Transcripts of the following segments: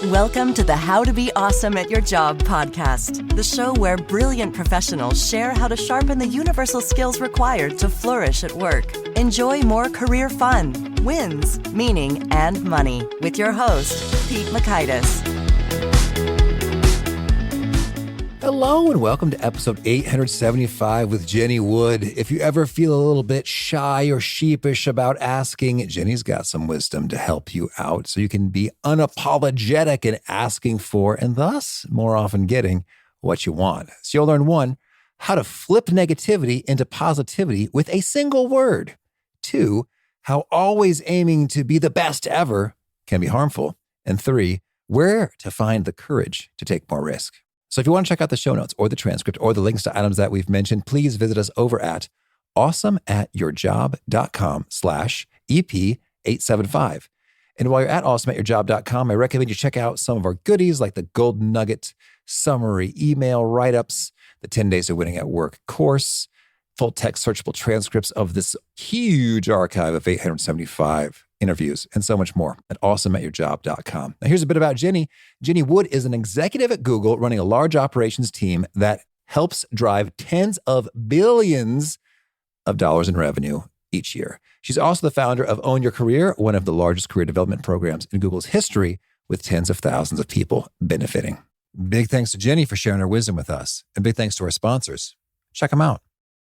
Welcome to the How to Be Awesome at Your Job podcast, the show where brilliant professionals share how to sharpen the universal skills required to flourish at work. Enjoy more career fun, wins, meaning, and money with your host, Pete Makaitis. Hello and welcome to episode 875 with Jenny Wood. If you ever feel a little bit shy or sheepish about asking, Jenny's got some wisdom to help you out so you can be unapologetic in asking for and thus more often getting what you want. So you'll learn 1, how to flip negativity into positivity with a single word. 2, how always aiming to be the best ever can be harmful. And 3, where to find the courage to take more risk. So if you want to check out the show notes or the transcript or the links to items that we've mentioned, please visit us over at awesomeatyourjob.com/EP875. And while you're at awesomeatyourjob.com, I recommend you check out some of our goodies like the Golden Nugget summary email write-ups, the 10 Days to Winning at Work course, full text searchable transcripts of this huge archive of 875 interviews, and so much more at awesomeatyourjob.com. Now, here's a bit about Jenny. Jenny Wood is an executive at Google running a large operations team that helps drive tens of billions of dollars in revenue each year. She's also the founder of Own Your Career, one of the largest career development programs in Google's history, with tens of thousands of people benefiting. Big thanks to Jenny for sharing her wisdom with us, and big thanks to our sponsors. Check them out.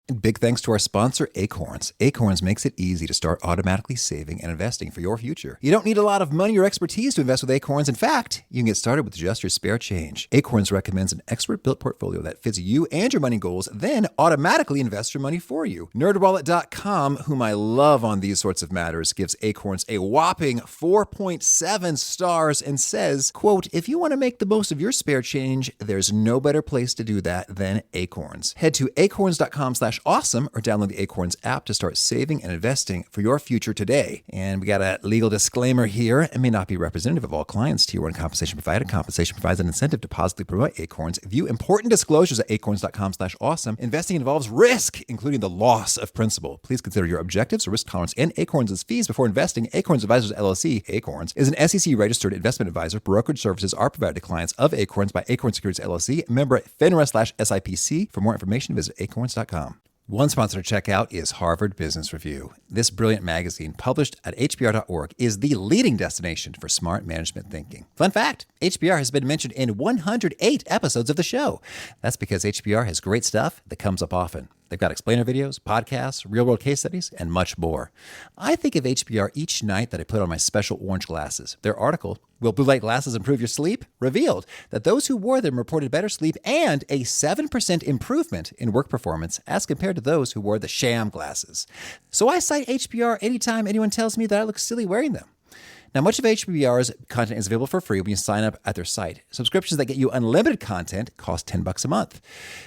And big thanks to our sponsor, Acorns. Acorns makes it easy to start automatically saving and investing for your future. You don't need a lot of money or expertise to invest with Acorns. In fact, you can get started with just your spare change. Acorns recommends an expert-built portfolio that fits you and your money goals, then automatically invests your money for you. NerdWallet.com, whom I love on these sorts of matters, gives Acorns a whopping 4.7 stars and says, quote, if you want to make the most of your spare change, there's no better place to do that than Acorns. Head to acorns.com/awesome or download the Acorns app to start saving and investing for your future today. And we got a legal disclaimer here. It may not be representative of all clients. Tier 1 compensation provided. Compensation provides an incentive to positively promote Acorns. View important disclosures at acorns.com/awesome. Investing involves risk, including the loss of principal. Please consider your objectives, risk tolerance, and Acorns' fees before investing. Acorns Advisors LLC, Acorns, is an SEC-registered investment advisor. Brokerage services are provided to clients of Acorns by Acorns Securities LLC, member FINRA/SIPC. For more information, visit acorns.com. One sponsor to check out is Harvard Business Review. This brilliant magazine, published at hbr.org, is the leading destination for smart management thinking. Fun fact, HBR has been mentioned in 108 episodes of the show. That's because HBR has great stuff that comes up often. They've got explainer videos, podcasts, real-world case studies, and much more. I think of HBR each night that I put on my special orange glasses. Their article, Will Blue Light Glasses Improve Your Sleep?, revealed that those who wore them reported better sleep and a 7% improvement in work performance as compared to those who wore the sham glasses. So I cite HBR anytime anyone tells me that I look silly wearing them. Now, much of HBR's content is available for free when you sign up at their site. Subscriptions that get you unlimited content cost $10 a month.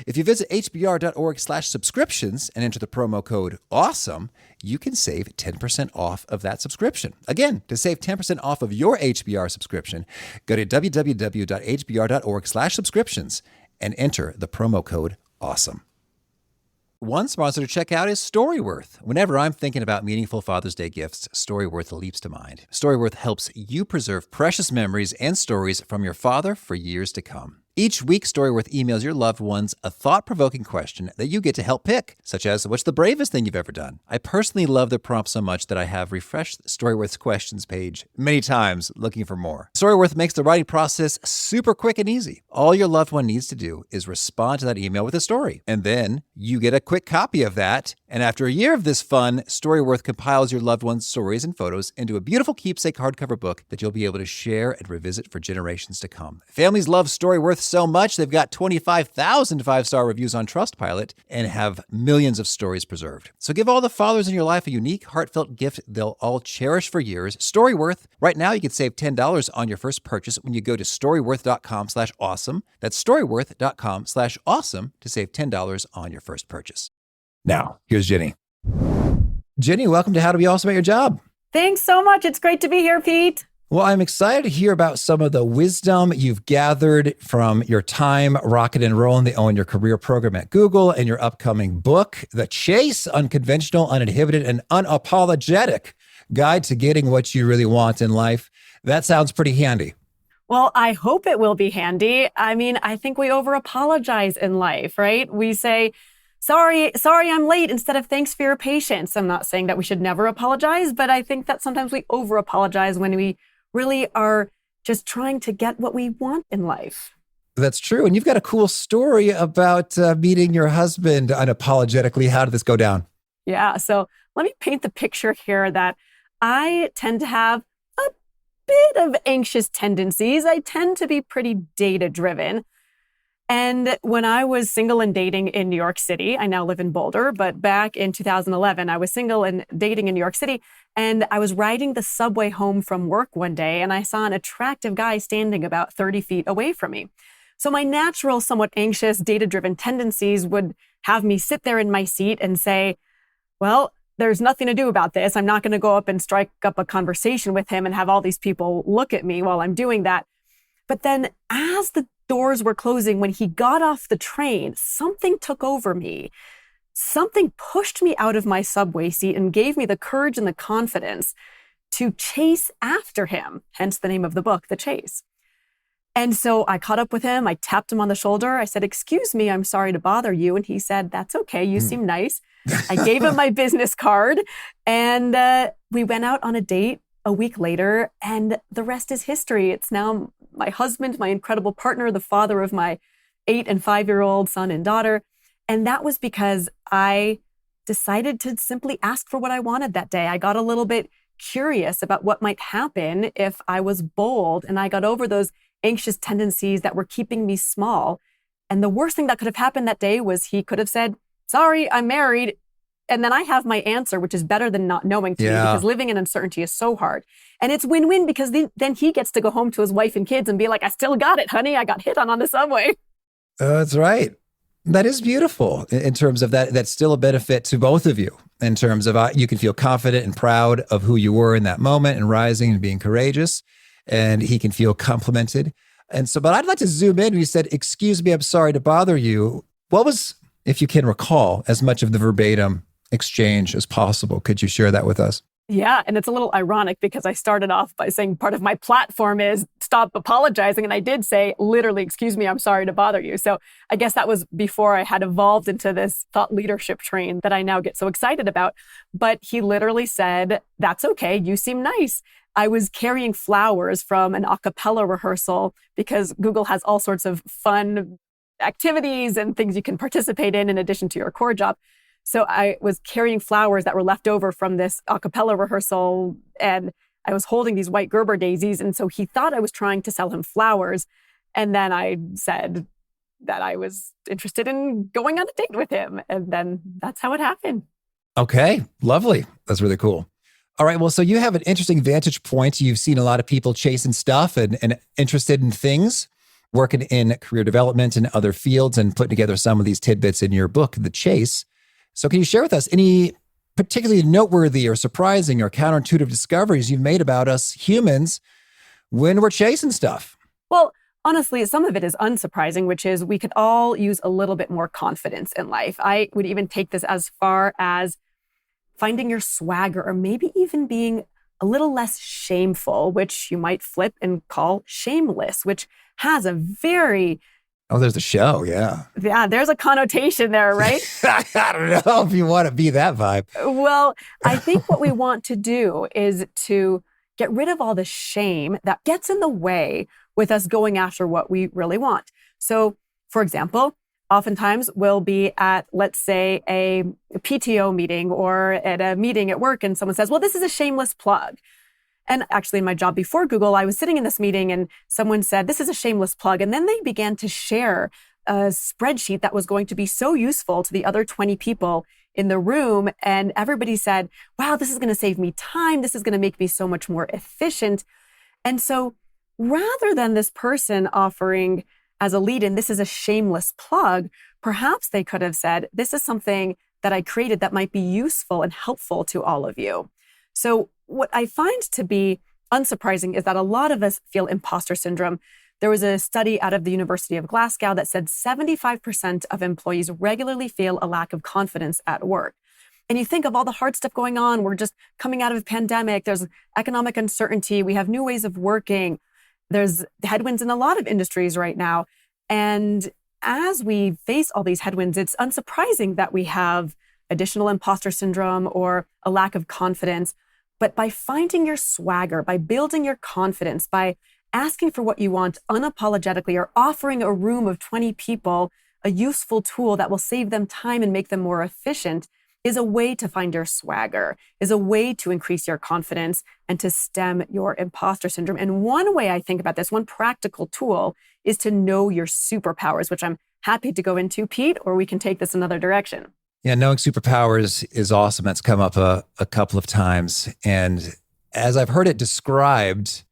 If you visit hbr.org/subscriptions and enter the promo code AWESOME, you can save 10% off of that subscription. Again, to save 10% off of your HBR subscription, go to www.hbr.org/subscriptions and enter the promo code AWESOME. One sponsor to check out is Storyworth. Whenever I'm thinking about meaningful Father's Day gifts, Storyworth leaps to mind. Storyworth helps you preserve precious memories and stories from your father for years to come. Each week, Storyworth emails your loved ones a thought-provoking question that you get to help pick, such as, what's the bravest thing you've ever done? I personally love the prompt so much that I have refreshed Storyworth's questions page many times looking for more. Storyworth makes the writing process super quick and easy. All your loved one needs to do is respond to that email with a story, and then you get a quick copy of that. And after a year of this fun, Storyworth compiles your loved one's stories and photos into a beautiful keepsake hardcover book that you'll be able to share and revisit for generations to come. Families love Storyworth so much, they've got 25,000 five-star reviews on Trustpilot and have millions of stories preserved. So give all the fathers in your life a unique, heartfelt gift they'll all cherish for years. Storyworth. Right now, you can save $10 on your first purchase when you go to storyworth.com/awesome. That's storyworth.com/awesome to save $10 on your first purchase. Now, here's Jenny. Jenny, welcome to How to Be Awesome at Your Job. Thanks so much. It's great to be here, Pete. Well, I'm excited to hear about some of the wisdom you've gathered from your time rocking and rolling the Own Your Career program at Google and your upcoming book, The Chase, Unconventional, Uninhibited, and Unapologetic Guide to Getting What You Really Want in Life. That sounds pretty handy. Well, I hope it will be handy. I mean, I think we over apologize in life, right? We say, sorry, I'm late instead of thanks for your patience. I'm not saying that we should never apologize, but I think that sometimes we over apologize when we really are just trying to get what we want in life. That's true. And you've got a cool story about meeting your husband unapologetically. How did this go down? Yeah. So let me paint the picture here that I tend to have a bit of anxious tendencies. I tend to be pretty data driven. And when I was single and dating in New York City, I now live in Boulder, but back in 2011, I was single and dating in New York City. And I was riding the subway home from work one day, and I saw an attractive guy standing about 30 feet away from me. So my natural, somewhat anxious, data-driven tendencies would have me sit there in my seat and say, well, there's nothing to do about this. I'm not going to go up and strike up a conversation with him and have all these people look at me while I'm doing that. But then as the doors were closing, when he got off the train, something took over me. Something pushed me out of my subway seat and gave me the courage and the confidence to chase after him, hence the name of the book, The Chase. And so I caught up with him. I tapped him on the shoulder. I said, "Excuse me, I'm sorry to bother you." And he said, "That's okay. You seem nice." I gave him my business card, and we went out on a date a week later, and the rest is history. It's now my husband, my incredible partner, the father of my 8 and 5-year-old son and daughter. And that was because I decided to simply ask for what I wanted that day. I got a little bit curious about what might happen if I was bold, and I got over those anxious tendencies that were keeping me small. And the worst thing that could have happened that day was he could have said, "Sorry, I'm married." And then I have my answer, which is better than not knowing to me, because living in uncertainty is so hard. And it's win-win because then he gets to go home to his wife and kids and be like, "I still got it, honey. I got hit on the subway." That's right. That is beautiful in terms of that. That's still a benefit to both of you in terms of you can feel confident and proud of who you were in that moment and rising and being courageous. And he can feel complimented. And so, but I'd like to zoom in. You said, "Excuse me, I'm sorry to bother you." What was, if you can recall, as much of the verbatim exchange as possible? Could you share that with us? Yeah. And it's a little ironic because I started off by saying part of my platform is stop apologizing. And I did say literally, "Excuse me, I'm sorry to bother you." So I guess that was before I had evolved into this thought leadership train that I now get so excited about. But he literally said, "That's okay. You seem nice." I was carrying flowers from an a cappella rehearsal because Google has all sorts of fun activities and things you can participate in addition to your core job. So I was carrying flowers that were left over from this a cappella rehearsal, and I was holding these white Gerber daisies. And so he thought I was trying to sell him flowers. And then I said that I was interested in going on a date with him. And then that's how it happened. Okay, lovely. That's really cool. All right, well, so you have an interesting vantage point. You've seen a lot of people chasing stuff and interested in things, working in career development and other fields, and putting together some of these tidbits in your book, The Chase. So can you share with us any particularly noteworthy or surprising or counterintuitive discoveries you've made about us humans when we're chasing stuff? Well, honestly, some of it is unsurprising, which is we could all use a little bit more confidence in life. I would even take this as far as finding your swagger, or maybe even being a little less shameful, which you might flip and call shameless, which has a very... Oh, there's the show. Yeah. Yeah, there's a connotation there, right? I don't know if you want to be that vibe. Well, I think what we want to do is to get rid of all the shame that gets in the way with us going after what we really want. So, for example, oftentimes we'll be at, let's say, a PTO meeting or at a meeting at work, and someone says, "Well, this is a shameless plug." And actually, in my job before Google, I was sitting in this meeting and someone said, "This is a shameless plug." And then they began to share a spreadsheet that was going to be so useful to the other 20 people in the room. And everybody said, "Wow, this is going to save me time. This is going to make me so much more efficient." And so rather than this person offering as a lead-in, "This is a shameless plug," perhaps they could have said, "This is something that I created that might be useful and helpful to all of you." So what I find to be unsurprising is that a lot of us feel imposter syndrome. There was a study out of the University of Glasgow that said 75% of employees regularly feel a lack of confidence at work. And you think of all the hard stuff going on. We're just coming out of a pandemic. There's economic uncertainty. We have new ways of working. There's headwinds in a lot of industries right now. And as we face all these headwinds, it's unsurprising that we have additional imposter syndrome or a lack of confidence. But by finding your swagger, by building your confidence, by asking for what you want unapologetically, or offering a room of 20 people a useful tool that will save them time and make them more efficient, is a way to find your swagger, is a way to increase your confidence and to stem your imposter syndrome. And one way I think about this, one practical tool, is to know your superpowers, which I'm happy to go into, Pete, or we can take this another direction. Yeah, knowing superpowers is awesome. That's come up a couple of times. And as I've heard it described,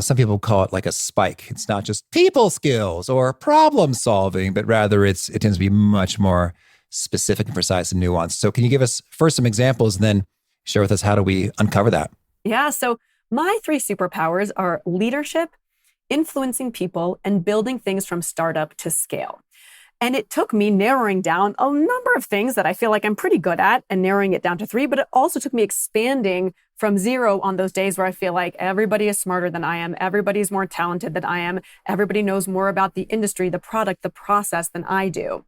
some people call it like a spike. It's not just people skills or problem solving, but rather it tends to be much more specific and precise and nuanced. So can you give us first some examples and then share with us how do we uncover that? Yeah, so my 3 superpowers are leadership, influencing people, and building things from startup to scale. And it took me narrowing down a number of things that I feel like I'm pretty good at and narrowing it down to 3, but it also took me expanding from 0 on those days where I feel like everybody is smarter than I am, everybody's more talented than I am, everybody knows more about the industry, the product, the process than I do.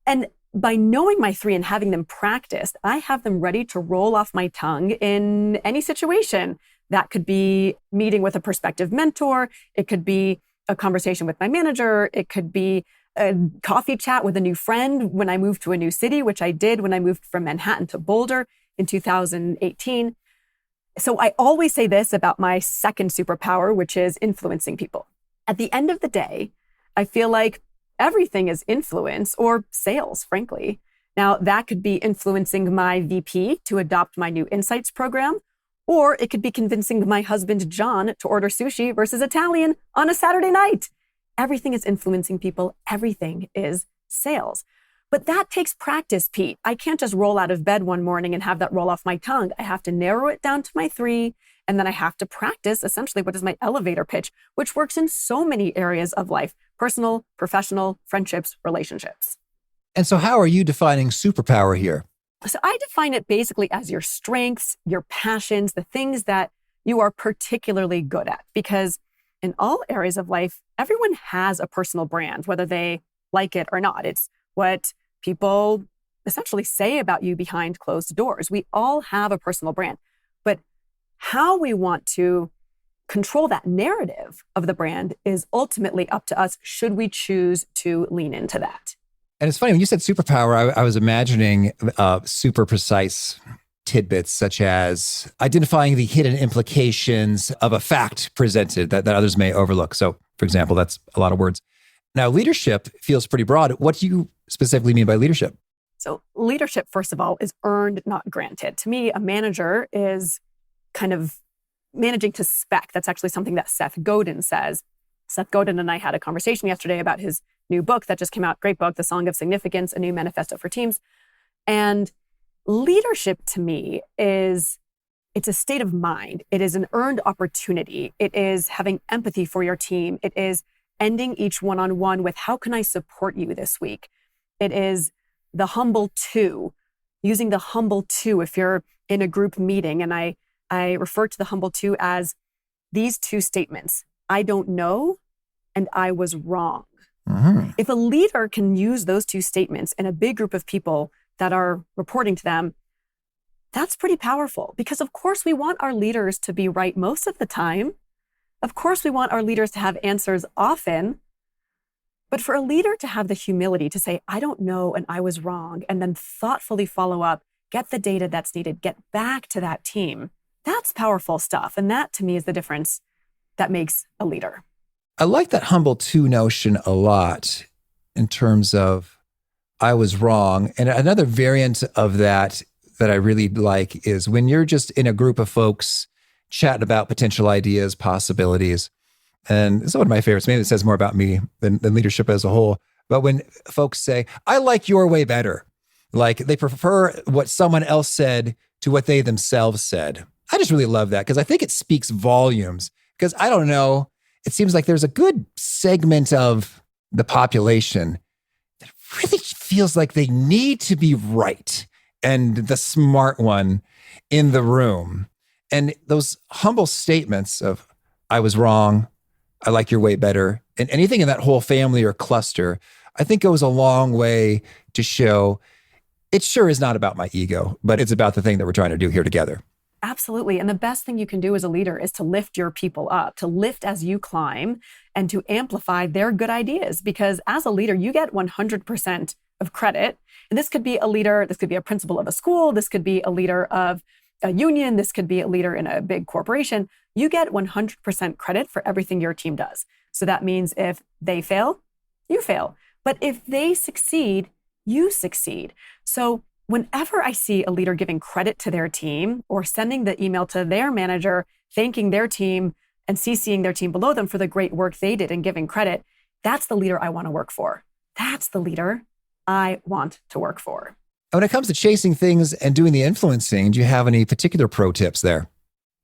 And by knowing my 3 and having them practiced, I have them ready to roll off my tongue in any situation. That could be meeting with a prospective mentor. It could be a conversation with my manager. It could be a coffee chat with a new friend when I moved to a new city, which I did when I moved from Manhattan to Boulder in 2018. So I always say this about my second superpower, which is influencing people. At the end of the day, I feel like everything is influence or sales, frankly. Now, that could be influencing my VP to adopt my new insights program, or it could be convincing my husband, John, to order sushi versus Italian on a Saturday night. Everything is influencing people. Everything is sales. But that takes practice, Pete. I can't just roll out of bed one morning and have that roll off my tongue. I have to narrow it down to my 3, and then I have to practice essentially what is my elevator pitch, which works in so many areas of life: personal, professional, friendships, relationships. And so how are you defining superpower here? So I define it basically as your strengths, your passions, the things that you are particularly good at. Because in all areas of life, everyone has a personal brand, whether they like it or not. It's what people essentially say about you behind closed doors. We all have a personal brand. But how we want to control that narrative of the brand is ultimately up to us, should we choose to lean into that. And it's funny, when you said superpower, I was imagining super precise tidbits such as identifying the hidden implications of a fact presented that others may overlook. So, for example, that's a lot of words. Now, leadership feels pretty broad. What do you specifically mean by leadership? So leadership, first of all, is earned, not granted. To me, a manager is kind of managing to spec. That's actually something that Seth Godin says. Seth Godin and I had a conversation yesterday about his new book that just came out. Great book, The Song of Significance, a new manifesto for teams. And leadership to me it's a state of mind. It is an earned opportunity. It is having empathy for your team. It is ending each one-on-one with, how can I support you this week? It is the humble 2, using the humble 2 if you're in a group meeting. And I refer to the humble 2 as these 2 statements: I don't know, and I was wrong. Mm-hmm. If a leader can use those 2 statements in a big group of people that are reporting to them, that's pretty powerful. Because of course we want our leaders to be right most of the time. Of course we want our leaders to have answers often. But for a leader to have the humility to say, I don't know, and I was wrong, and then thoughtfully follow up, get the data that's needed, get back to that team, that's powerful stuff. And that to me is the difference that makes a leader. I like that humble 2 notion a lot in terms of I was wrong. And another variant of that I really like is when you're just in a group of folks chatting about potential ideas, possibilities. And it's one of my favorites. Maybe it says more about me than leadership as a whole. But when folks say, I like your way better, like they prefer what someone else said to what they themselves said. I just really love that because I think it speaks volumes. Because I don't know, it seems like there's a good segment of the population that really feels like they need to be right and the smart one in the room. And those humble statements of, I was wrong, I like your way better. And anything in that whole family or cluster, I think goes a long way to show it sure is not about my ego, but it's about the thing that we're trying to do here together. Absolutely. And the best thing you can do as a leader is to lift your people up, to lift as you climb and to amplify their good ideas. Because as a leader, you get 100% of credit. And this could be a leader, this could be a principal of a school, this could be a leader of a union, this could be a leader in a big corporation. You get 100% credit for everything your team does. So that means if they fail, you fail. But if they succeed, you succeed. So whenever I see a leader giving credit to their team or sending the email to their manager, thanking their team and CCing their team below them for the great work they did and giving credit, that's the leader I want to work for. That's the leader I want to work for. When it comes to chasing things and doing the influencing, do you have any particular pro tips there?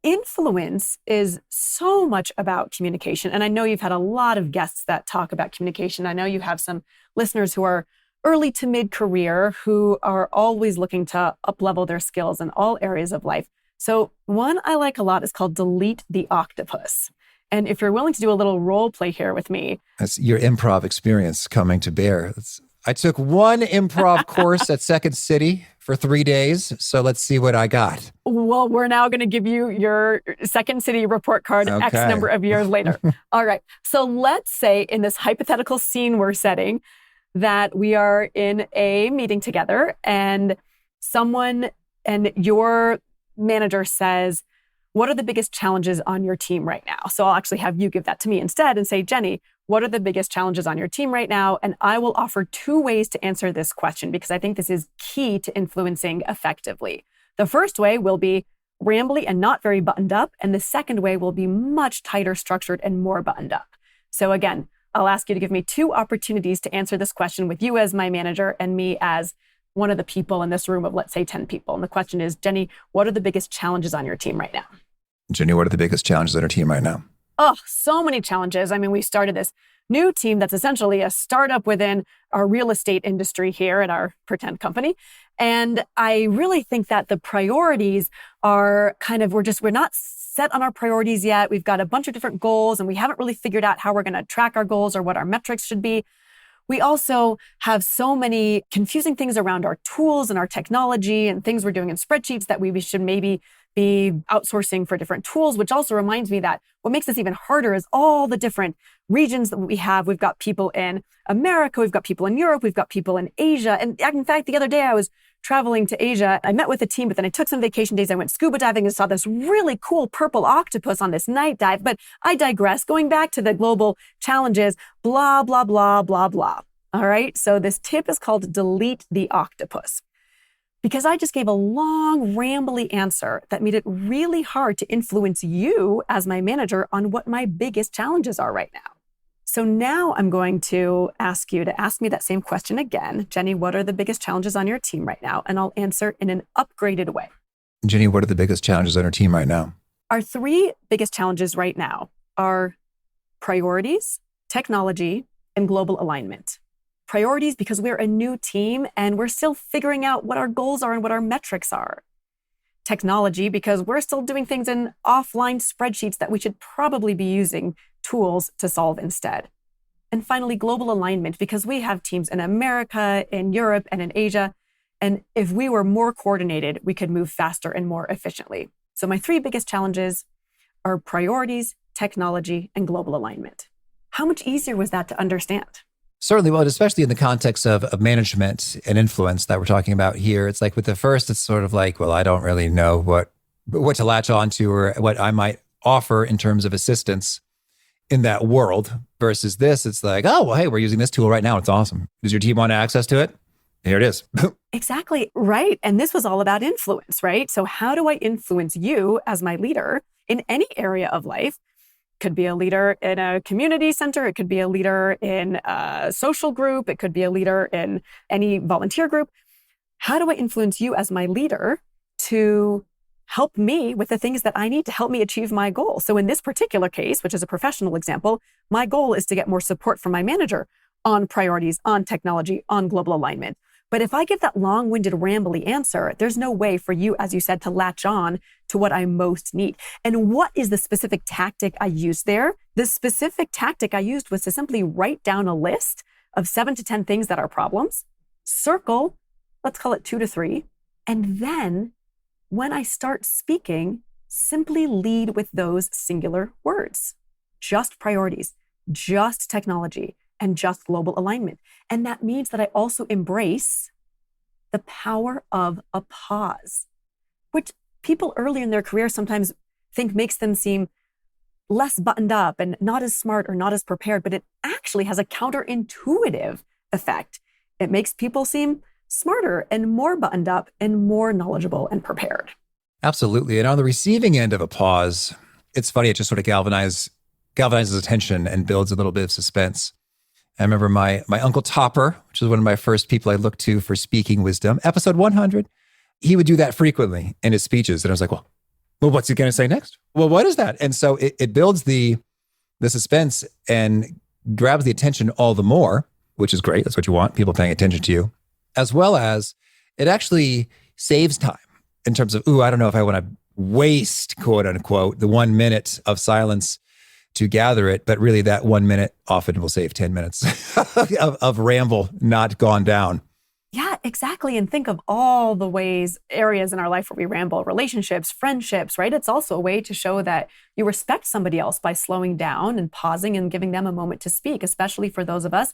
Influence is so much about communication. And I know you've had a lot of guests that talk about communication. I know you have some listeners who are early to mid-career who are always looking to up-level their skills in all areas of life. So one I like a lot is called Delete the Octopus. And if you're willing to do a little role play here with me. That's your improv experience coming to bear. I took one improv course at Second City for 3 days. So let's see what I got. Well, we're now going to give you your Second City report card X number of years later. All right. So let's say in this hypothetical scene we're setting that we are in a meeting together and your manager says, what are the biggest challenges on your team right now? So I'll actually have you give that to me instead and say, Jenny, what are the biggest challenges on your team right now? And I will offer 2 ways to answer this question because I think this is key to influencing effectively. The first way will be rambly and not very buttoned up. And the second way will be much tighter structured and more buttoned up. So again, I'll ask you to give me 2 opportunities to answer this question with you as my manager and me as one of the people in this room of, let's say, 10 people. And the question is, Jenny, what are the biggest challenges on your team right now? Jenny, what are the biggest challenges on our team right now? Oh, so many challenges. I mean, we started this new team that's essentially a startup within our real estate industry here at our pretend company. And I really think that the priorities are we're not set on our priorities yet. We've got a bunch of different goals and we haven't really figured out how we're going to track our goals or what our metrics should be. We also have so many confusing things around our tools and our technology and things we're doing in spreadsheets that we should maybe be outsourcing for different tools, which also reminds me that what makes this even harder is all the different regions that we have. We've got people in America, we've got people in Europe, we've got people in Asia. And in fact, the other day I was traveling to Asia. I met with a team, but then I took some vacation days. I went scuba diving and saw this really cool purple octopus on this night dive. But I digress. Going back to the global challenges, blah, blah, blah, blah, blah. All right. So this tip is called Delete the Octopus. Because I just gave a long, rambly answer that made it really hard to influence you as my manager on what my biggest challenges are right now. So now I'm going to ask you to ask me that same question again. Jenny, what are the biggest challenges on your team right now? And I'll answer in an upgraded way. Jenny, what are the biggest challenges on our team right now? Our 3 biggest challenges right now are priorities, technology, and global alignment. Priorities because we're a new team and we're still figuring out what our goals are and what our metrics are. Technology because we're still doing things in offline spreadsheets that we should probably be using tools to solve instead. And finally, global alignment because we have teams in America, in Europe, and in Asia. And if we were more coordinated, we could move faster and more efficiently. So my 3 biggest challenges are priorities, technology, and global alignment. How much easier was that to understand? Certainly, well, especially in the context of management and influence that we're talking about here. It's like with the first, it's sort of like, well, I don't really know what to latch onto or what I might offer in terms of assistance in that world. Versus this, it's like, oh, well, hey, we're using this tool right now. It's awesome. Does your team want access to it? Here it is. Exactly, right. And this was all about influence, right? So how do I influence you as my leader in any area of life? Could be a leader in a community center. It could be a leader in a social group. It could be a leader in any volunteer group. How do I influence you as my leader to help me with the things that I need to help me achieve my goal? So in this particular case, which is a professional example, my goal is to get more support from my manager on priorities, on technology, on global alignment. But if I give that long-winded, rambly answer, there's no way for you, as you said, to latch on to what I most need. And what is the specific tactic I used there? The specific tactic I used was to simply write down a list of 7 to 10 things that are problems, circle, let's call it 2 to 3. And then when I start speaking, simply lead with those singular words, just priorities, just technology, and just global alignment. And that means that I also embrace the power of a pause, which people early in their career sometimes think makes them seem less buttoned up and not as smart or not as prepared, but it actually has a counterintuitive effect. It makes people seem smarter and more buttoned up and more knowledgeable and prepared. Absolutely. And on the receiving end of a pause, it's funny, it just sort of galvanizes attention and builds a little bit of suspense. I remember my Uncle Topper, which is one of my first people I looked to for speaking wisdom, episode 100, he would do that frequently in his speeches. And I was like, well, what's he going to say next? Well, what is that? And so it builds the suspense and grabs the attention all the more, which is great. That's what you want, people paying attention to you, as well as it actually saves time in terms of, I don't know if I want to waste, quote unquote, the 1 minute of silence to gather it, but really that 1 minute often will save 10 minutes of ramble not gone down. Yeah, exactly. And think of all the areas in our life where we ramble, relationships, friendships, right? It's also a way to show that you respect somebody else by slowing down and pausing and giving them a moment to speak, especially for those of us.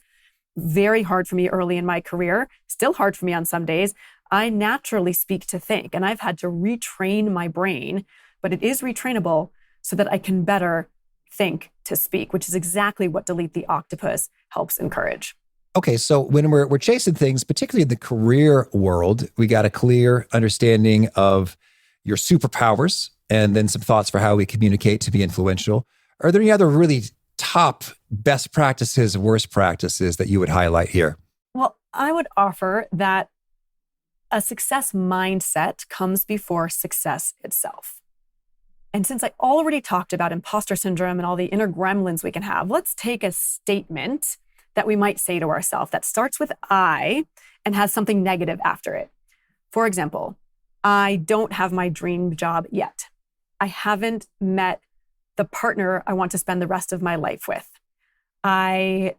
Very hard for me early in my career, still hard for me on some days. I naturally speak to think, and I've had to retrain my brain, but it is retrainable so that I can better think to speak, which is exactly what Delete the Octopus helps encourage. Okay, so when we're chasing things, particularly in the career world, we got a clear understanding of your superpowers and then some thoughts for how we communicate to be influential. Are there any other really top best practices, worst practices that you would highlight here? Well, I would offer that a success mindset comes before success itself. And since I already talked about imposter syndrome and all the inner gremlins we can have, let's take a statement that we might say to ourselves that starts with I and has something negative after it. For example, I don't have my dream job yet. I haven't met the partner I want to spend the rest of my life with. I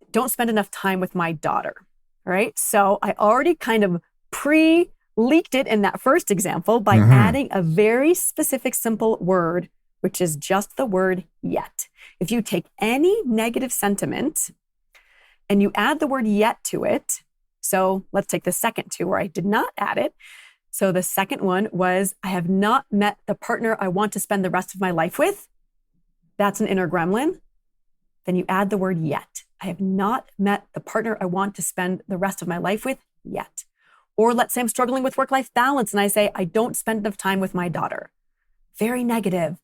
don't spend enough time with my daughter, right? So I already kind of leaked it in that first example by adding a very specific, simple word, which is just the word yet. If you take any negative sentiment and you add the word yet to it, so let's take the second two where I did not add it. So the second one was, I have not met the partner I want to spend the rest of my life with. That's an inner gremlin. Then you add the word yet. I have not met the partner I want to spend the rest of my life with yet. Or let's say I'm struggling with work-life balance and I say, I don't spend enough time with my daughter. Very negative,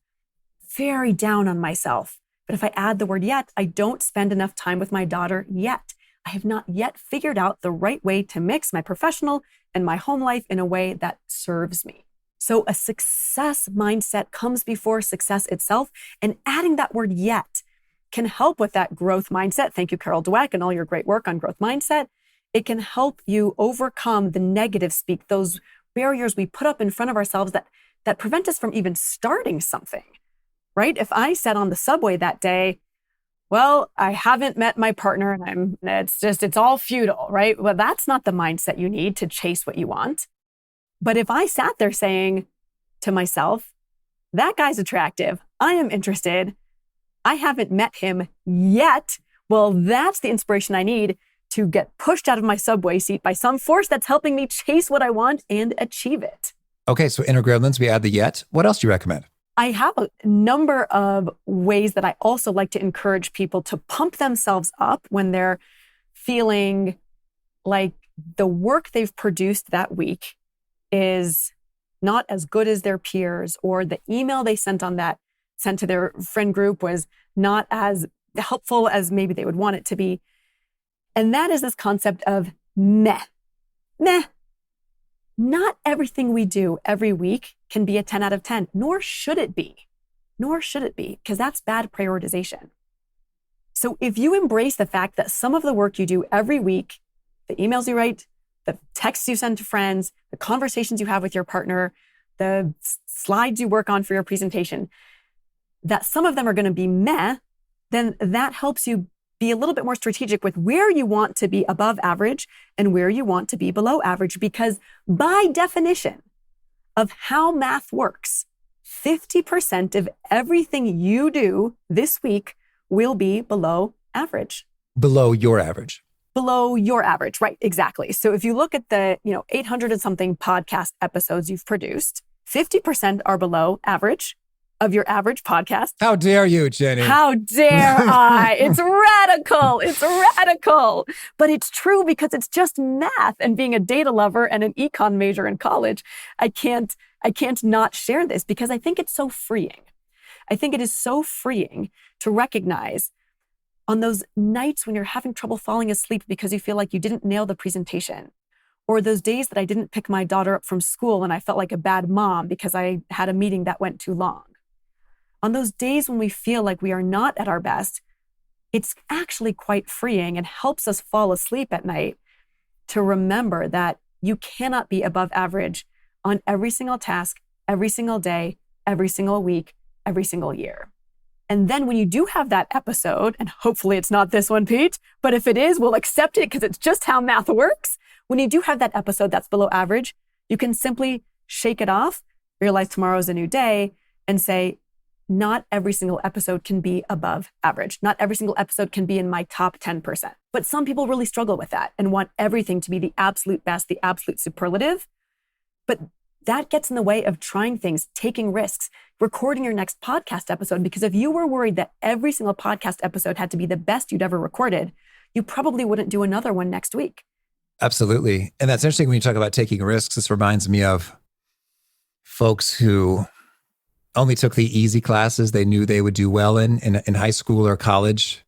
very down on myself. But if I add the word yet, I don't spend enough time with my daughter yet. I have not yet figured out the right way to mix my professional and my home life in a way that serves me. So a success mindset comes before success itself, and adding that word yet can help with that growth mindset. Thank you, Carol Dweck, and all your great work on growth mindset. It can help you overcome the negative speak, those barriers we put up in front of ourselves that prevent us from even starting something, right? If I said on the subway that day, well, I haven't met my partner and it's all futile, right? Well, that's not the mindset you need to chase what you want. But if I sat there saying to myself, that guy's attractive, I am interested, I haven't met him yet, well, that's the inspiration I need to get pushed out of my subway seat by some force that's helping me chase what I want and achieve it. Okay, so inner gremlins, we add the yet. What else do you recommend? I have a number of ways that I also like to encourage people to pump themselves up when they're feeling like the work they've produced that week is not as good as their peers, or the email they sent to their friend group was not as helpful as maybe they would want it to be. And that is this concept of meh. Meh. Not everything we do every week can be a 10 out of 10, nor should it be, because that's bad prioritization. So if you embrace the fact that some of the work you do every week, the emails you write, the texts you send to friends, the conversations you have with your partner, the slides you work on for your presentation, that some of them are going to be meh, then that helps you be a little bit more strategic with where you want to be above average and where you want to be below average. Because by definition of how math works, 50% of everything you do this week will be below average. Below your average. Below your average, right? Exactly. So if you look at the 800 and something podcast episodes you've produced, 50% are below average of your average podcast. How dare you, Jenny? How dare I? It's radical. It's radical. But it's true because it's just math. And being a data lover and an econ major in college, I can't not share this because I think it's so freeing. I think it is so freeing to recognize on those nights when you're having trouble falling asleep because you feel like you didn't nail the presentation, or those days that I didn't pick my daughter up from school and I felt like a bad mom because I had a meeting that went too long. On those days when we feel like we are not at our best, it's actually quite freeing and helps us fall asleep at night to remember that you cannot be above average on every single task, every single day, every single week, every single year. And then when you do have that episode, and hopefully it's not this one, Pete, but if it is, we'll accept it because it's just how math works. When you do have that episode that's below average, you can simply shake it off, realize tomorrow's a new day, and say, not every single episode can be above average. Not every single episode can be in my top 10%. But some people really struggle with that and want everything to be the absolute best, the absolute superlative. But that gets in the way of trying things, taking risks, recording your next podcast episode. Because if you were worried that every single podcast episode had to be the best you'd ever recorded, you probably wouldn't do another one next week. Absolutely. And that's interesting when you talk about taking risks. This reminds me of folks who only took the easy classes they knew they would do well in high school or college.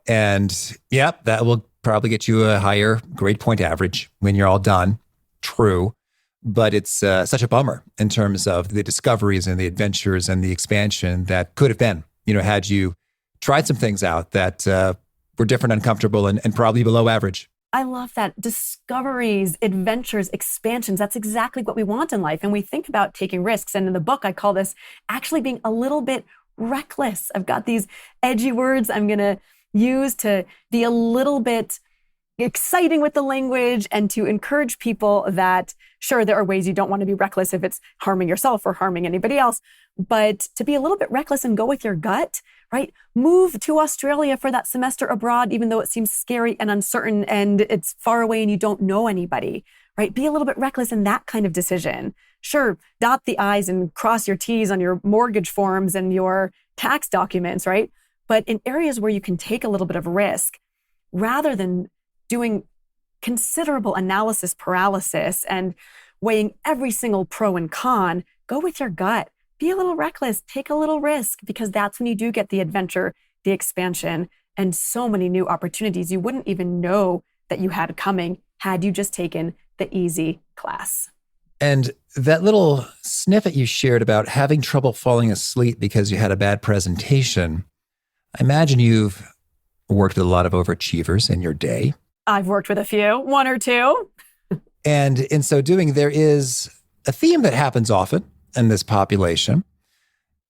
And yeah, that will probably get you a higher grade point average when you're all done. True. But it's such a bummer in terms of the discoveries and the adventures and the expansion that could have been, had you tried some things out that were different, uncomfortable, and probably below average. I love that. Discoveries, adventures, expansions. That's exactly what we want in life. And we think about taking risks. And in the book, I call this actually being a little bit reckless. I've got these edgy words I'm going to use to be a little bit exciting with the language and to encourage people that, sure, there are ways you don't want to be reckless if it's harming yourself or harming anybody else, but to be a little bit reckless and go with your gut, right? Move to Australia for that semester abroad, even though it seems scary and uncertain and it's far away and you don't know anybody, right? Be a little bit reckless in that kind of decision. Sure, dot the I's and cross your T's on your mortgage forms and your tax documents, right? But in areas where you can take a little bit of risk, rather than doing considerable analysis paralysis and weighing every single pro and con, go with your gut. Be a little reckless, take a little risk, because that's when you do get the adventure, the expansion, and so many new opportunities you wouldn't even know that you had coming had you just taken the easy class. And that little snippet you shared about having trouble falling asleep because you had a bad presentation, I imagine you've worked with a lot of overachievers in your day. I've worked with a few, one or two. And in so doing, there is a theme that happens often in this population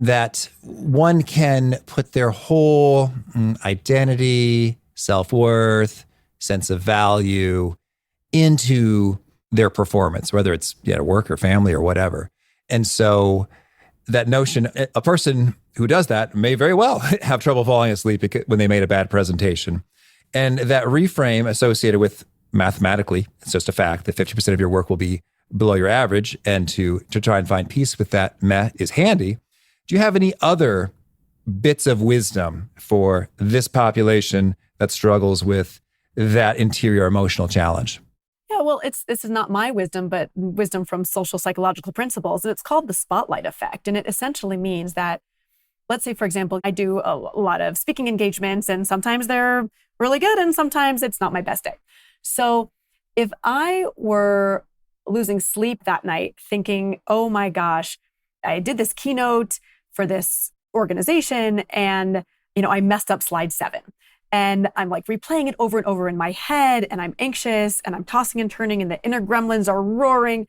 that one can put their whole identity, self-worth, sense of value into their performance, whether it's at work or family or whatever. And so that notion, a person who does that may very well have trouble falling asleep when they made a bad presentation. And that reframe associated with mathematically, it's just a fact that 50% of your work will be below your average, and to try and find peace with that meh is handy. Do you have any other bits of wisdom for this population that struggles with that interior emotional challenge? Yeah, well, this is not my wisdom, but wisdom from social psychological principles. And it's called the spotlight effect. And it essentially means that, let's say, for example, I do a lot of speaking engagements, and sometimes they're really good and sometimes it's not my best day. So if I were losing sleep that night thinking, oh my gosh, I did this keynote for this organization and, I messed up slide 7. and I'm like replaying it over and over in my head, and I'm anxious and I'm tossing and turning and the inner gremlins are roaring,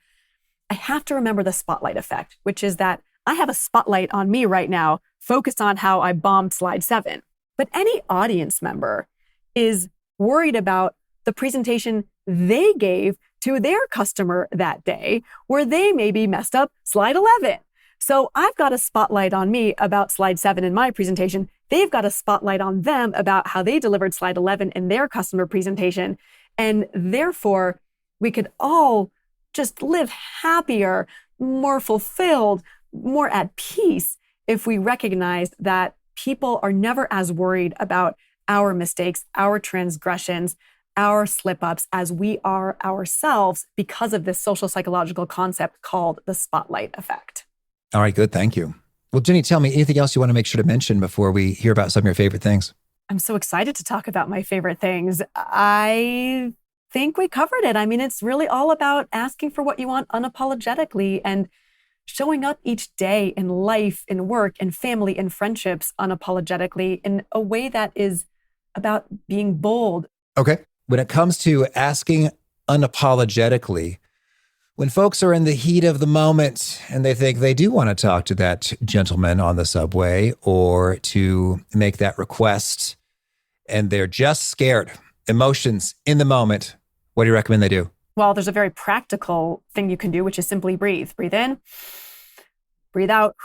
I have to remember the spotlight effect, which is that I have a spotlight on me right now, focused on how I bombed slide 7. But any audience member is worried about the presentation they gave to their customer that day, where they maybe messed up slide 11. So I've got a spotlight on me about slide 7 in my presentation. They've got a spotlight on them about how they delivered slide 11 in their customer presentation. And therefore, we could all just live happier, more fulfilled, more at peace if we recognize that people are never as worried about our mistakes, our transgressions, our slip-ups as we are ourselves because of this social psychological concept called the spotlight effect. All right, good. Thank you. Well, Jenny, tell me anything else you want to make sure to mention before we hear about some of your favorite things? I'm so excited to talk about my favorite things. I think we covered it. I mean, it's really all about asking for what you want unapologetically and showing up each day in life, in work, in family, in friendships unapologetically in a way that is about being bold. Okay. When it comes to asking unapologetically, when folks are in the heat of the moment and they think they do want to talk to that gentleman on the subway or to make that request and they're just scared, emotions in the moment, what do you recommend they do? Well, there's a very practical thing you can do, which is simply breathe. Breathe in, breathe out.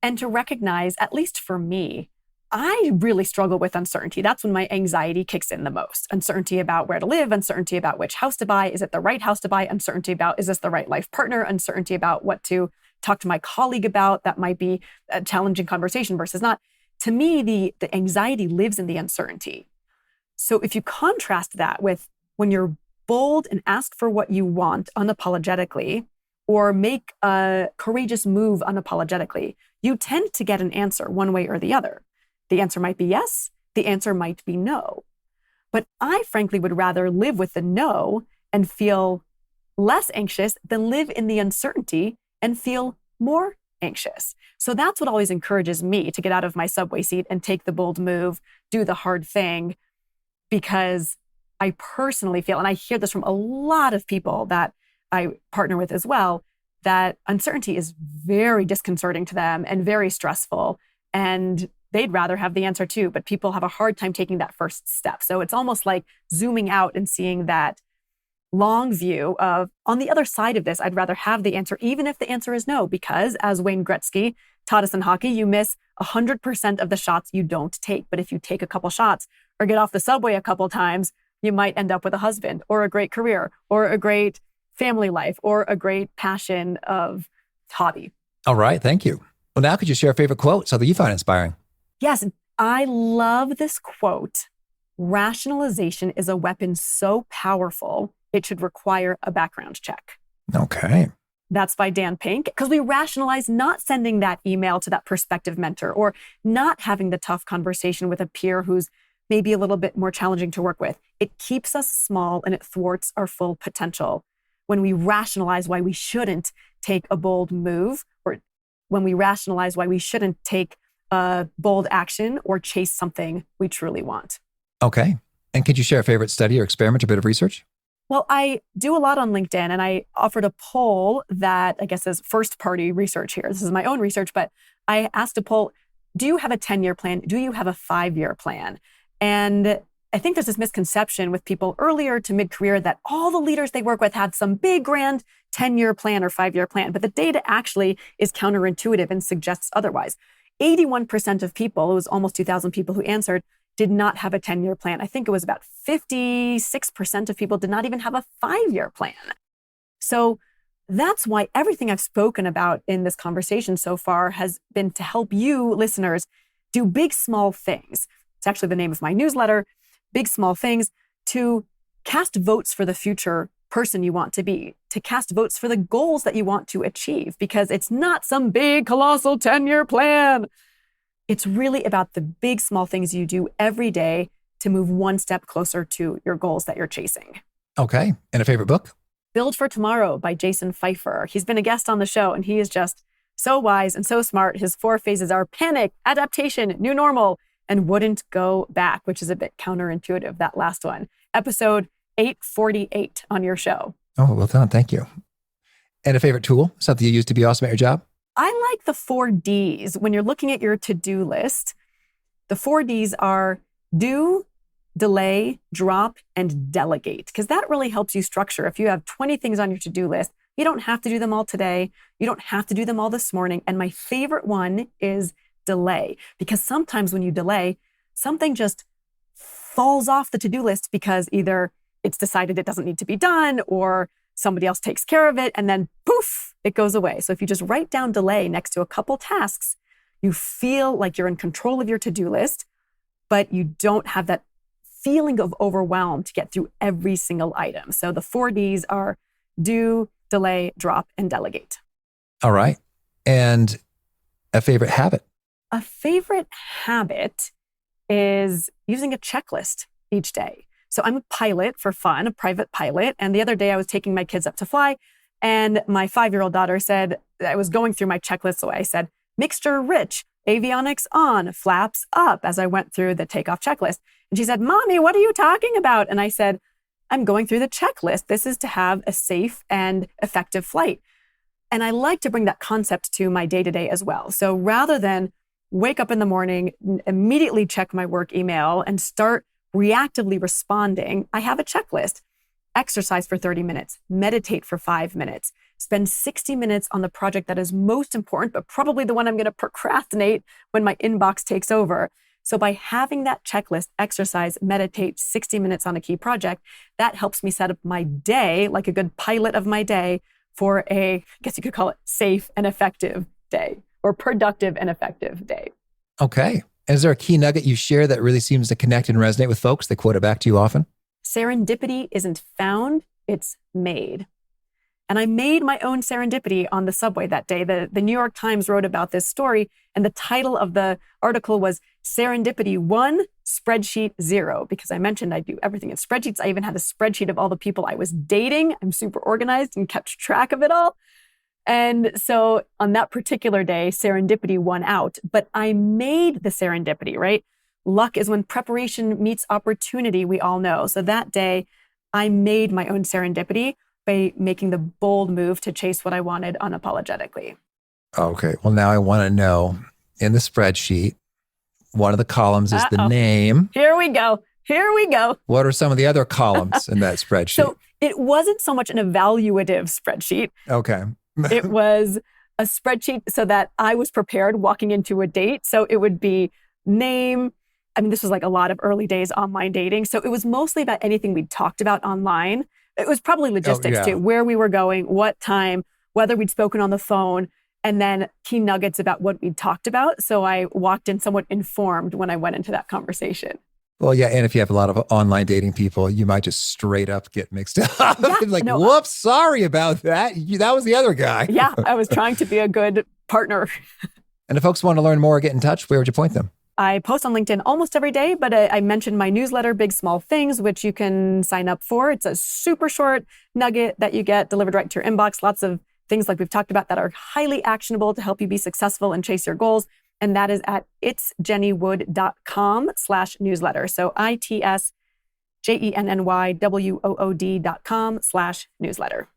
And to recognize, at least for me, I really struggle with uncertainty. That's when my anxiety kicks in the most. Uncertainty about where to live, uncertainty about which house to buy. Is it the right house to buy? Uncertainty about, is this the right life partner? Uncertainty about what to talk to my colleague about. That might be a challenging conversation versus not. To me, the anxiety lives in the uncertainty. So if you contrast that with when you're bold and ask for what you want unapologetically, or make a courageous move unapologetically, you tend to get an answer one way or the other. The answer might be yes, the answer might be no. But I frankly would rather live with the no and feel less anxious than live in the uncertainty and feel more anxious. So that's what always encourages me to get out of my subway seat and take the bold move, do the hard thing, because I personally feel, and I hear this from a lot of people that I partner with as well, that uncertainty is very disconcerting to them and very stressful. And they'd rather have the answer too, but people have a hard time taking that first step. So it's almost like zooming out and seeing that long view of, on the other side of this, I'd rather have the answer, even if the answer is no, because as Wayne Gretzky taught us in hockey, you miss 100% of the shots you don't take. But if you take a couple shots or get off the subway a couple times, you might end up with a husband or a great career or a great family life or a great passion of hobby. All right. Thank you. Well, now could you share a favorite quote, something you find inspiring? Yes, I love this quote. Rationalization is a weapon so powerful, it should require a background check. Okay. That's by Dan Pink, because we rationalize not sending that email to that prospective mentor or not having the tough conversation with a peer who's maybe a little bit more challenging to work with. It keeps us small and it thwarts our full potential. When we rationalize why we shouldn't take a bold move, or when we rationalize why we shouldn't take a bold action or chase something we truly want. Okay. And could you share a favorite study or experiment or bit of research? Well, I do a lot on LinkedIn, and I offered a poll that I guess is first-party research here. This is my own research, but I asked a poll, do you have a 10-year plan? Do you have a 5-year plan? And I think there's this misconception with people earlier to mid-career that all the leaders they work with had some big, grand 10-year plan or 5-year plan, but the data actually is counterintuitive and suggests otherwise. 81% of people, it was almost 2,000 people who answered, did not have a 10-year plan. I think it was about 56% of people did not even have a 5-year plan. So that's why everything I've spoken about in this conversation so far has been to help you listeners do big, small things. It's actually the name of my newsletter, Big Small Things, to cast votes for the future person you want to be, to cast votes for the goals that you want to achieve, because it's not some big, colossal 10-year plan. It's really about the big, small things you do every day to move one step closer to your goals that you're chasing. Okay. And a favorite book? Build for Tomorrow by Jason Pfeiffer. He's been a guest on the show, and he is just So wise and so smart. His 4 phases are panic, adaptation, new normal, and wouldn't go back, which is a bit counterintuitive, that last one. Episode 848 on your show. Oh, well done. Thank you. And a favorite tool, something you use to be awesome at your job? I like the 4 Ds. When you're looking at your to-do list, the 4 Ds are do, delay, drop, and delegate, because that really helps you structure. If you have 20 things on your to-do list, you don't have to do them all today. You don't have to do them all this morning. And my favorite one is delay, because sometimes when you delay, something just falls off the to-do list because either it's decided it doesn't need to be done or somebody else takes care of it, and then poof, it goes away. So if you just write down delay next to a couple tasks, you feel like you're in control of your to-do list, but you don't have that feeling of overwhelm to get through every single item. So the 4 Ds are do, delay, drop, and delegate. All right. And a favorite habit? A favorite habit is using a checklist each day. So I'm a pilot for fun, a private pilot. And the other day I was taking my kids up to fly, and my 5-year-old daughter said, I was going through my checklist. So I said, mixture rich, avionics on, flaps up, as I went through the takeoff checklist. And she said, Mommy, what are you talking about? And I said, I'm going through the checklist. This is to have a safe and effective flight. And I like to bring that concept to my day-to-day as well. So rather than wake up in the morning, immediately check my work email and start reactively responding, I have a checklist. Exercise for 30 minutes, meditate for 5 minutes, spend 60 minutes on the project that is most important, but probably the one I'm going to procrastinate when my inbox takes over. So by having that checklist, exercise, meditate, 60 minutes on a key project, that helps me set up my day like a good pilot of my day for a, I guess you could call it safe and effective day, or productive and effective day. Okay. Is there a key nugget you share that really seems to connect and resonate with folks? They quote it back to you often? Serendipity isn't found, it's made. And I made my own serendipity on the subway that day. The New York Times wrote about this story, and the title of the article was Serendipity 1, Spreadsheet 0, because I mentioned I do everything in spreadsheets. I even had a spreadsheet of all the people I was dating. I'm super organized and kept track of it all. And so on that particular day, serendipity won out, but I made the serendipity, right? Luck is when preparation meets opportunity, we all know. So that day, I made my own serendipity by making the bold move to chase what I wanted unapologetically. Okay. Well, now I want to know, in the spreadsheet, one of the columns is the name. Here we go. Here we go. What are some of the other columns in that spreadsheet? So it wasn't so much an evaluative spreadsheet. Okay. It was a spreadsheet so that I was prepared walking into a date. So it would be name. I mean, this was like a lot of early days online dating. So it was mostly about anything we'd talked about online. It was probably logistics too, where we were going, what time, whether we'd spoken on the phone, and then key nuggets about what we'd talked about. So I walked in somewhat informed when I went into that conversation. Well, yeah. And if you have a lot of online dating people, you might just straight up get mixed up. Yeah, whoops, sorry about that. That was the other guy. Yeah, I was trying to be a good partner. And if folks want to learn more or get in touch, where would you point them? I post on LinkedIn almost every day, but I mentioned my newsletter, Big Small Things, which you can sign up for. It's a super short nugget that you get delivered right to your inbox. Lots of things like we've talked about that are highly actionable to help you be successful and chase your goals. And that is at itsjennywood.com/newsletter. So itsjennywood.com/newsletter.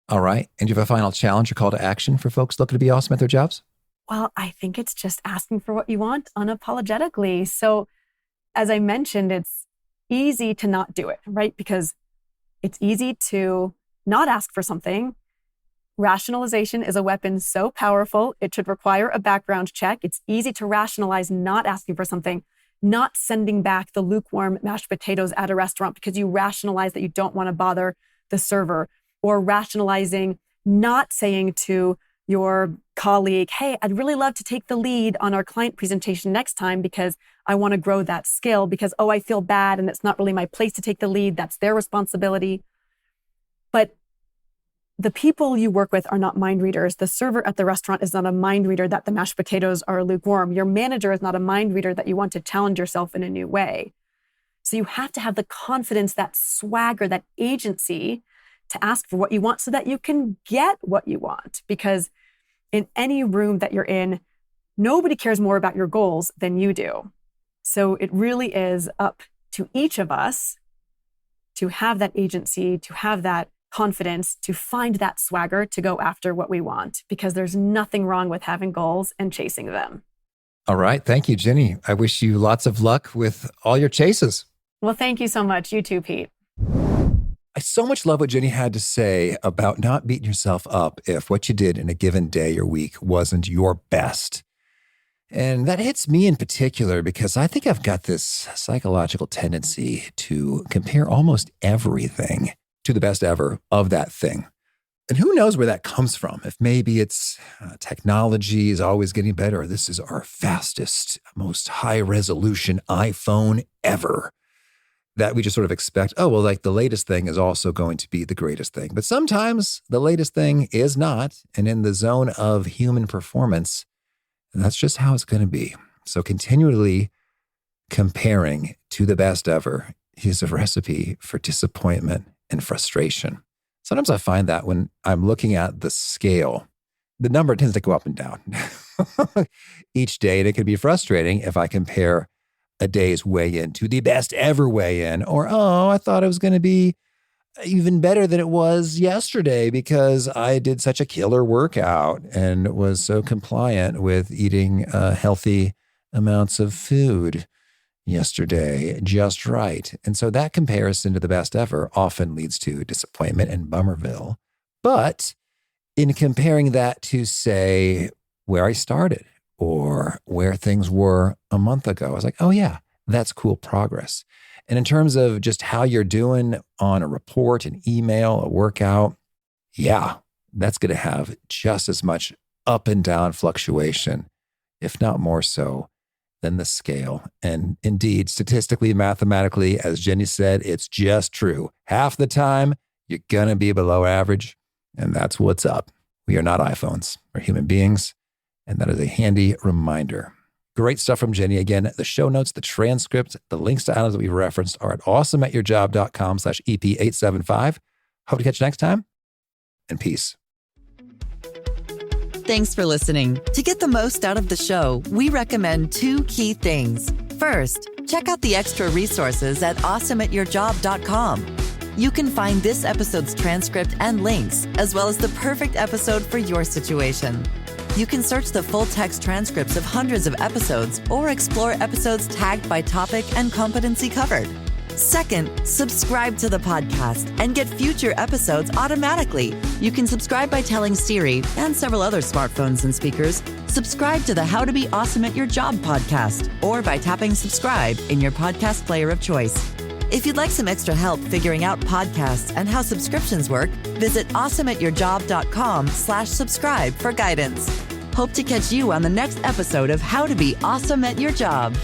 All right. And do you have a final challenge or call to action for folks looking to be awesome at their jobs? Well, I think it's just asking for what you want unapologetically. So as I mentioned, it's easy to not do it, right? Because it's easy to not ask for something. Rationalization is a weapon so powerful, it should require a background check. It's easy to rationalize not asking for something, not sending back the lukewarm mashed potatoes at a restaurant because you rationalize that you don't want to bother the server, or rationalizing not saying to your colleague, hey, I'd really love to take the lead on our client presentation next time because I want to grow that skill because, I feel bad and it's not really my place to take the lead. That's their responsibility. But the people you work with are not mind readers. The server at the restaurant is not a mind reader that the mashed potatoes are lukewarm. Your manager is not a mind reader that you want to challenge yourself in a new way. So you have to have the confidence, that swagger, that agency to ask for what you want so that you can get what you want. Because in any room that you're in, nobody cares more about your goals than you do. So it really is up to each of us to have that agency, to have that confidence, to find that swagger to go after what we want, because there's nothing wrong with having goals and chasing them. All right. Thank you, Jenny. I wish you lots of luck with all your chases. Well, thank you so much. You too, Pete. I so much love what Jenny had to say about not beating yourself up if what you did in a given day or week wasn't your best. And that hits me in particular because I think I've got this psychological tendency to compare almost everything to the best ever of that thing. And who knows where that comes from? If maybe it's technology is always getting better, or this is our fastest, most high-resolution iPhone ever, that we just sort of expect, oh, well, like the latest thing is also going to be the greatest thing. But sometimes the latest thing is not. And in the zone of human performance, that's just how it's going to be. So continually comparing to the best ever is a recipe for disappointment and frustration. Sometimes I find that when I'm looking at the scale, the number tends to go up and down each day. And it can be frustrating if I compare a day's weigh-in to the best ever weigh-in, or, oh, I thought it was going to be even better than it was yesterday because I did such a killer workout and was so compliant with eating healthy amounts of food yesterday, just right. And so that comparison to the best ever often leads to disappointment and bummerville. But in comparing that to, say, where I started or where things were a month ago, I was like, oh yeah, that's cool progress. And in terms of just how you're doing on a report, an email, a workout, yeah, that's going to have just as much up and down fluctuation, if not more so, than the scale. And indeed, statistically, mathematically, as Jenny said, it's just true. Half the time, you're going to be below average, and that's what's up. We are not iPhones. We're human beings, and that is a handy reminder. Great stuff from Jenny. Again, the show notes, the transcript, the links to items that we referenced are at awesomeatyourjob.com/EP875. Hope to catch you next time, and peace. Thanks for listening. To get the most out of the show, we recommend 2 key things. First, check out the extra resources at awesomeatyourjob.com. You can find this episode's transcript and links, as well as the perfect episode for your situation. You can search the full-text transcripts of hundreds of episodes or explore episodes tagged by topic and competency covered. Second, subscribe to the podcast and get future episodes automatically. You can subscribe by telling Siri and several other smartphones and speakers, subscribe to the How to Be Awesome at Your Job podcast, or by tapping subscribe in your podcast player of choice. If you'd like some extra help figuring out podcasts and how subscriptions work, visit awesomeatyourjob.com/subscribe for guidance. Hope to catch you on the next episode of How to Be Awesome at Your Job.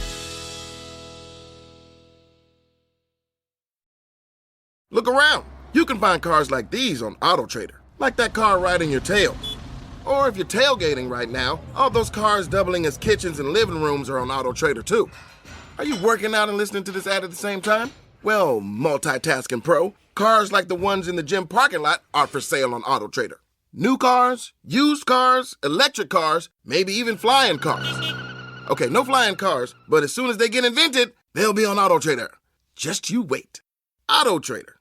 Look around. You can find cars like these on AutoTrader, like that car right in your tail. Or if you're tailgating right now, all those cars doubling as kitchens and living rooms are on AutoTrader too. Are you working out and listening to this ad at the same time? Well, multitasking pro, cars like the ones in the gym parking lot are for sale on AutoTrader. New cars, used cars, electric cars, maybe even flying cars. Okay, no flying cars, but as soon as they get invented, they'll be on AutoTrader. Just you wait. AutoTrader.